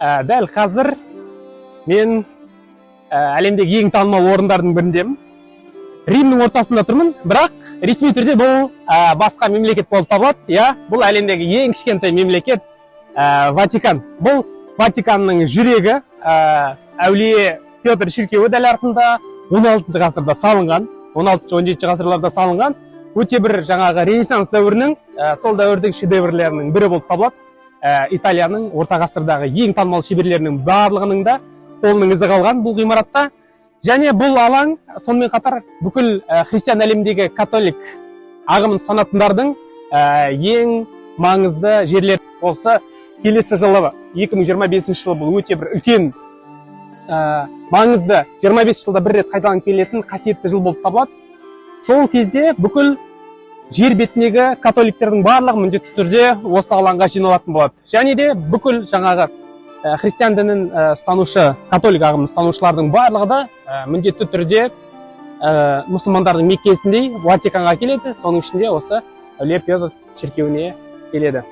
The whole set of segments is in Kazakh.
Дәл қазір мен әлемдегі ең танымал орындардың біріндемін. Римнің ортасында тұрмын, бірақ ресми түрде бұл басқа мемлекет болып табылады. Бұл әлемдегі ең кішкентай мемлекет Ватикан. Бұл Ватиканның жүрегі, әулие Петр шіркеуі дәл артында 16 ғасырда салынған, 16-17 ғасырларда салынған. Өте бір жаңағы Ренессанс дәуірінің, сол дәуірдің шедеврлерінің бірі болып табылады. Италияның орта ғасырдағы ең танымал шеберлерінің барлығының да қолының ізі қалған бұл ғимаратта. Және бұл алаң сонымен қатар бүкіл христиан әлеміндегі католик ағымын санатындардың ең маңызды жерлер. Осы келесі жылы 2025 жылы бұл өте бір үлкен маңызды 25 жылда бір рет қайталанып келетін қасиетті жыл болып табылады. Сол кезде бүкіл жер бетіндегі католиктердің барлығы міндетті түрде осы алаңға жиналатын болады. Және де бүкіл жаңағы христиан дінін ұстанушы, католик ағымын ұстанушылардың барлығы да міндетті түрде мұсылмандардың меккесіндей Ватиканға келеді. Соның ішінде осы әулие Петр шіркеуіне келеді.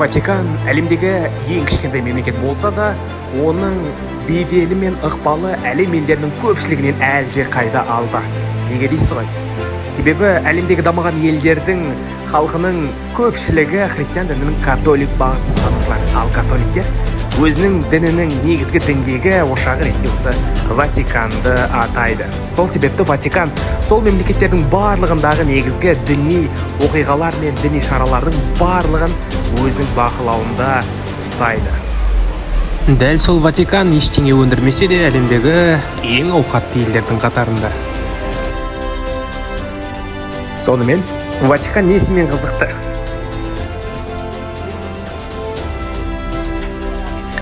Ватикан әлемдегі ең кішкентай мемлекет болса да, оның беделі мен ықпалы әлем елдерінің көпшілігінен әлде қайда алда. Неге дейсіз ғой? Себебі әлемдегі дамыған елдердің халқының көпшілігі христиан дінінің католик бағытын ұстанушылар. Ал католиктер өзінің дінінің негізгі діңгегі ошағы ретінде осы Ватиканды атайды. Сол себепті Ватикан сол мемлекеттердің барлығындағы негізгі діни оқиғалар мен діни шаралардың барлығын өзінің бақылауында ұстайды. Дәл сол Ватикан ештеңе өндірмесе де әлемдегі ең ауқатты елдердің қатарында. Сонымен, Ватикан несімен қызықты?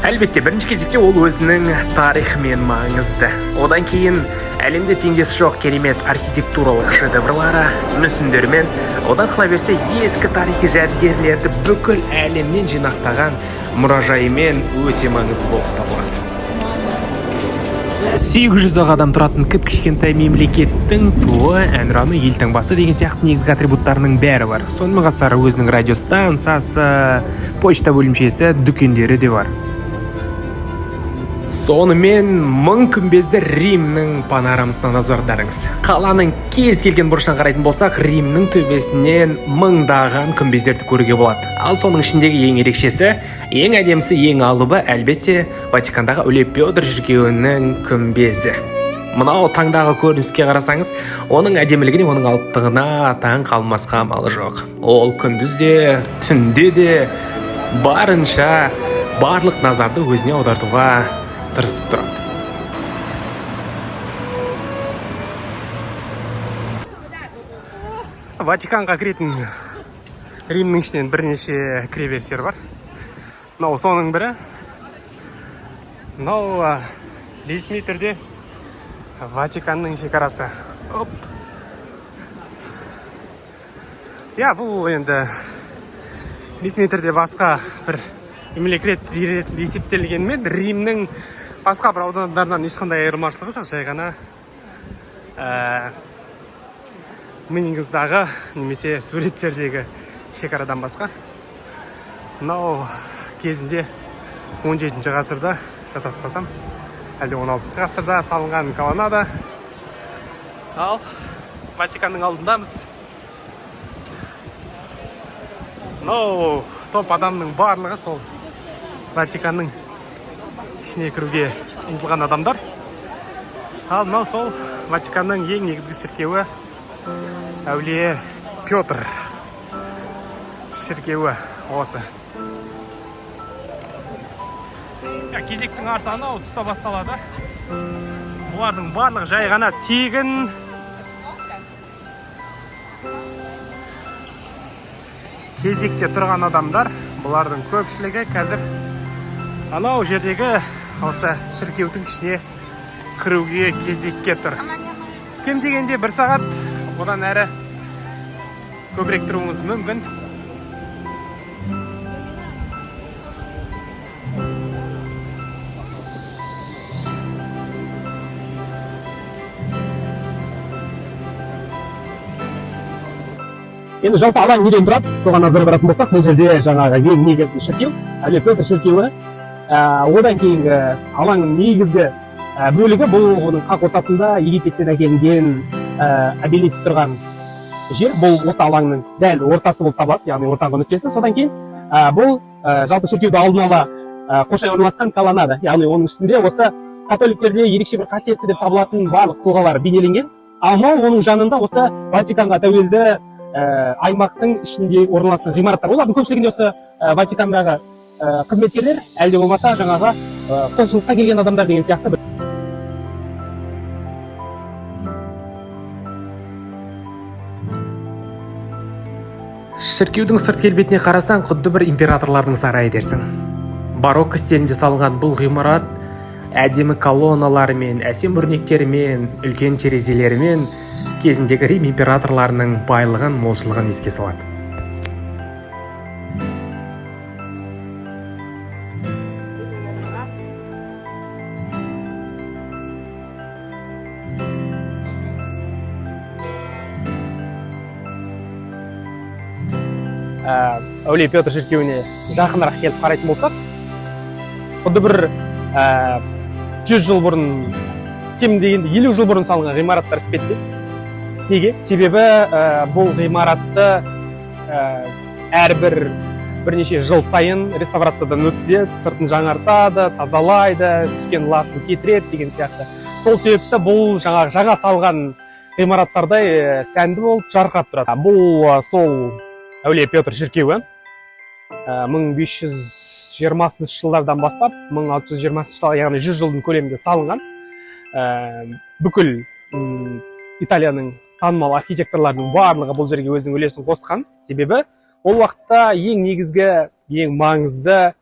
Әлбетте, бірінші кезекте ол өзінің тарихымен маңызды. Одан кейін әлемде теңдесі жоқ керемет архитектуралық шедеврлары, мүсіндермен, одан қала берсе ескі тарихи жәдігерлерді бүкіл әлемнен жинақтаған мұражайымен өте маңызды болып табылады. 800 адам тұратын кішкентай мемлекеттің туы, әнұраны, елтаңбасы деген сияқты негізгі атрибуттарының бәрі бар. Сонымен қатар өзінің радиостанциясы, почта бөлімшесі, дүкендері де бар. Сонымен мың күмбезді Римнің панорамасына назардарыңыз. Қаланың кез келген бұрышынан қарайтын болсақ, Римнің төбесінен мыңдаған күмбездерді көруге болады. Ал соның ішіндегі ең ерекшесі, ең әдемісі, ең алыбы әлбетте Ватикандағы әулие Петр шіркеуінің күмбезі. Мынау таңдағы көрініске қарасаңыз, оның әдемілігіне, оның алыптығына таң қалмасқа амалы жоқ. Ол күндіз де, түнде де барынша барлық назарды өзіне аудартуға тырысып тұрады. Ватиканға кіретін Римнің ішінен бірнеше кіреберістер бар. Мынау соның бірі. Мынау ресми түрде Ватиканның шекарасы. Бұл енді ресми түрде басқа бір мемлекет ретінде есептелгенмен, Римнің басқа бір аудандарынан ешқандай айырмашылығы жоқ, жай ғана миыңыздағы немесе суреттердегі шекарадан басқа. Мынау кезінде 17 ғасырда, шатаспасам, әлде 16 ғасырда салынған колоннада. Ал Ватиканның алдындамыз. Мынау топ адамның барлығы сол Ватиканның ішіне кіруге ұмтылған адамдар. Ал мынау сол Ватиканның ең негізгі шіркеуі, әулие Петр шіркеуі осы. Кезектің арты анау тұста басталады. Бұлардың барлығы жай ғана тегін кезекте тұрған адамдар. Бұлардың көпшілігі қазір анау жердегі осы шіркеудің ішіне кіруге кезекке тұр. Кем дегенде 1 сағат, одан әрі көбірек тұруыңыз мүмкін. енді жалпы алаң неден тұрады, соған назар аударатын болсақ, бұл жерде жаңағы ең негізгі шіркеу Әулие Петр шіркеуі. Одан кейінгі алаңның негізгі бөлігі бұл оның қақ ортасында Египеттен әкелінген обелиск тұрған жер. Бұл осы алаңның дәл ортасы болып табылады, яғни ортаңғы нүктесі. Содан кейін бұл жалпы шіркеуді алдын ала қоршай орналасқан колоннада, яғни оның үстінде осы католиктерде ерекше бір қасиетті деп табылатын барлық тұлғалар бейнеленген. Ал оның жанында осы Ватиканға тәуелді аймақтың ішінде орналасқан ғимараттар. Олардың көпшілігінде осы Ватикандағы қызметкерлер, әлде болмаса жаңағы консулдыққа келген адамдар деген сияқты. Шіркеудің сырт келбетіне қарасаң, құдды бір императорлардың сарайы дерсің. Барокко стилінде салынған бұл ғимарат әдемі колонналарымен, әсем өрнектерімен, үлкен терезелерімен кезіндегі Рим императорларының байлығын, молшылығын еске салады. Әулие Петр шіркеуіне жақынырақ келіп қарайтын болсақ, құдды бір 100 жыл бұрын, кем дегенде 50 жыл бұрын салынған ғимараттар іспеттес. Неге? Себебі бұл ғимаратты әрбір бірнеше жыл сайын реставрациядан өткізеді, сыртын жаңартады, тазалайды, түскен ласын кетіреді деген сияқты. Сол себепті бұл жаңа салған ғимараттардай сәнді болып жарқырап тұрады. Бұл сол Әулие Петр шіркеуі 1520 жылдардан бастап 1620 жыл, яғни 100 жылдың көлемінде салынған. Бүкіл Италияның танымал архитекторларының барлығы бұл жерге өзінің үлесін қосқан. Себебі ол уақытта ең негізгі, ең маңызды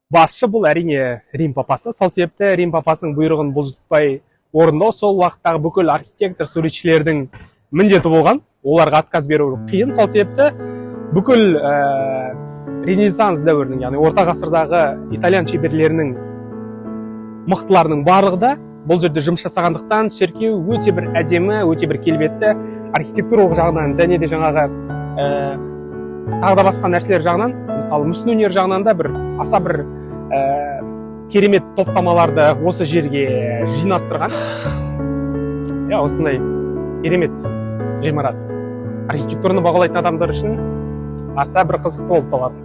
басшы бұл әрине Рим папасы. Сол себепті Рим папасының бұйрығын бұлжытпай орындау сол уақыттағы бүкіл архитектор, суретшілердің міндеті болған. Оларға отказ беру қиын. Сол себепті бүкіл Ренессанс дәуірінің, яғни орта ғасырдағы итальян шеберлерінің мықтыларының барлығы да бұл жерде жұмыс жасағандықтан шіркеу өте бір әдемі, өте бір келбетті архитектуралық жағынан және де жаңағы тағы да басқа нәрселер жағынан, мысалы мүсін өнері жағынан да бір аса бір керемет топтамаларды осы жерге жинастырған. Осындай керемет ғимарат архитектураны бағалайтын адамдар үшін аса бір қызықты болып табылады.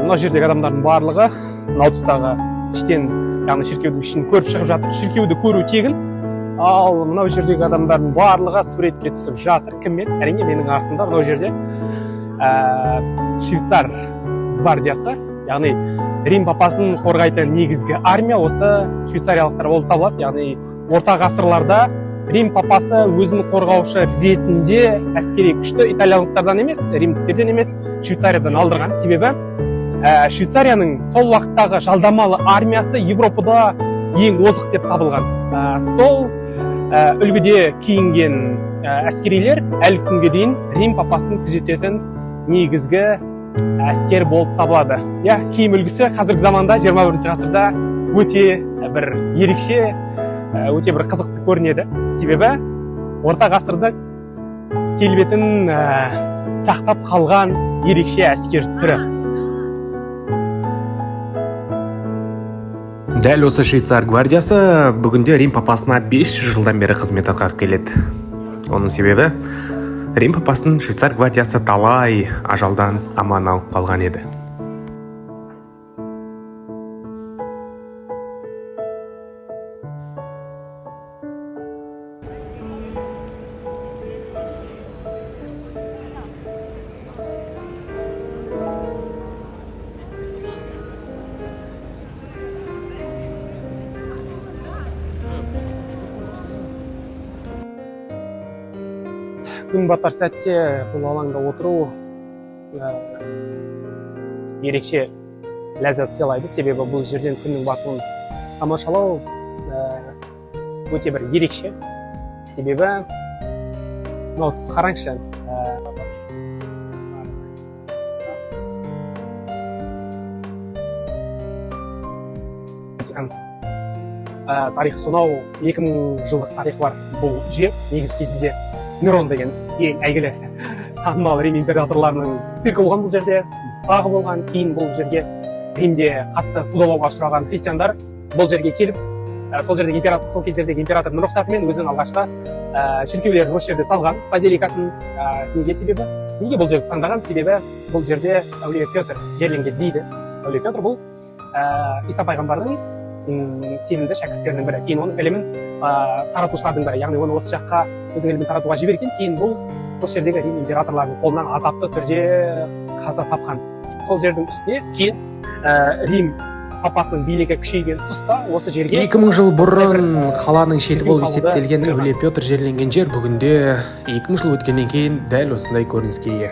Мына жердегі адамдардың барлығы мынау тұстағы іштен, яғни шіркеудің ішін көріп шығып жатыр. Шіркеуді көру тегін, ал мынау жердегі адамдардың барлығы суретке түсіп жатыр. Кіммен? Әрине менің артымда мынау жерде швейцар гвардиясы, яғни Рим папасын қорғайтын негізгі армия осы швейцариялықтар болып табылады. Яғни орта ғасырларда Рим папасы өзін қорғаушы ретінде әскери күшті италиялықтардан емес, римдіктерден емес, Швейцариядан алдырған. Себебі Швейцарияның сол уақыттағы жалдамалы армиясы Европада ең озық деп табылған. Сол үлгіде киінген әскерилер әлі күнге дейін Рим папасын күзететін негізгі әскер болып табылады. Киім үлгісі қазіргі заманда 21 ғасырда өте бір ерекше, өте бір қызықты көрінеді. Себебі орта ғасырда келбетін сақтап қалған ерекше әскер түрі. Дәл осы швейцар гвардиясы бүгінде Рим папасына 500 жылдан бері қызмет атқарып келеді. Оның себебі Рим папасының швейцар гвардиясы талай ажалдан аман алып қалған еді. Күн батар сәтте бұл алаңда отыру ерекше ләззат сыйлайды. Себебі бұл жерден күннің батуын тамашалау өте бір ерекше. Себебі мынау тұсты қараңызшы. Ватикан тарихы сонау 2000 жылдық тарихы бар бұл жер негізі кезінде Нерон деген ең әйгілі танымал Рим императорларының циркі болған бұл жерде, бағы болған. Кейін бұл жерге Римде қатты қудалауға ұшыраған христиандар бұл жерге келіп, сол кездердегі императордың рұқсатымен өзінің алғашқы шіркеулерін осы жерде салған, базиликасын. Неге бұл жерді таңдаған? Себебі бұл жерде әулие Петр жерленген дейді. Әулие Петр бұл Иса пайғамбардың сенімді шәкірттерінің бірі. Кейін оның ілімін таратушылардың бірі, яғни оны осы жаққа өзінің ілімін таратуға жіберген. Кейін бұл осы жердегі Рим императорларының қолынан азапты түрде қаза тапқан. Сол жердің үстіне кейін Рим папасының билігі күшейген тұста осы жерге 2000 жыл бұрын қаланың шеті болып есептелген әулие Петр жерленген жер бүгінде 2000 жыл өткеннен кейін дәл осындай көрініске ие.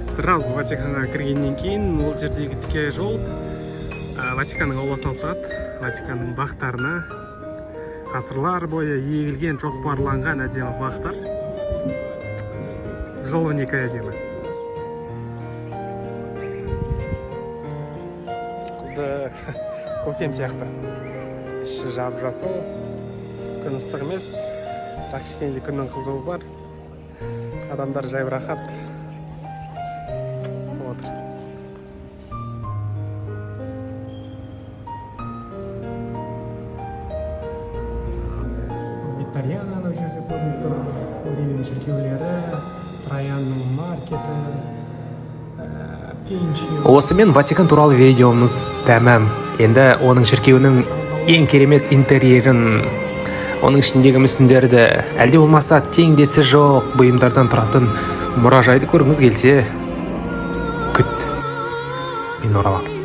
Сразу Ватиканға кіргеннен кейін ол жердегі тіке жол Ватиканның ауласына алып шығады. Ватиканның бақтарына ғасырлар бойы егілген, жоспарланған әдемі бақтар. Жыл 12 әдемі. Көктем сияқты. Іші жап-жасыл, күн ыстық емес, бірақ кішкене күннің қызуы бар. Адамдар жайбарақат отыр. Витариана да жерде көрініп тұр. Римнің шіркеулері, Троянның маркеті, Осымен Ватикан туралы видеомыз тәмам. Енді оның шіркеуінің ең керемет интерьерін, оның ішіндегі мүсіндерді, әлде болмаса теңдесі жоқ бұйымдардан тұратын мұражайды көргіңіз келсе, күт. Мен оралам.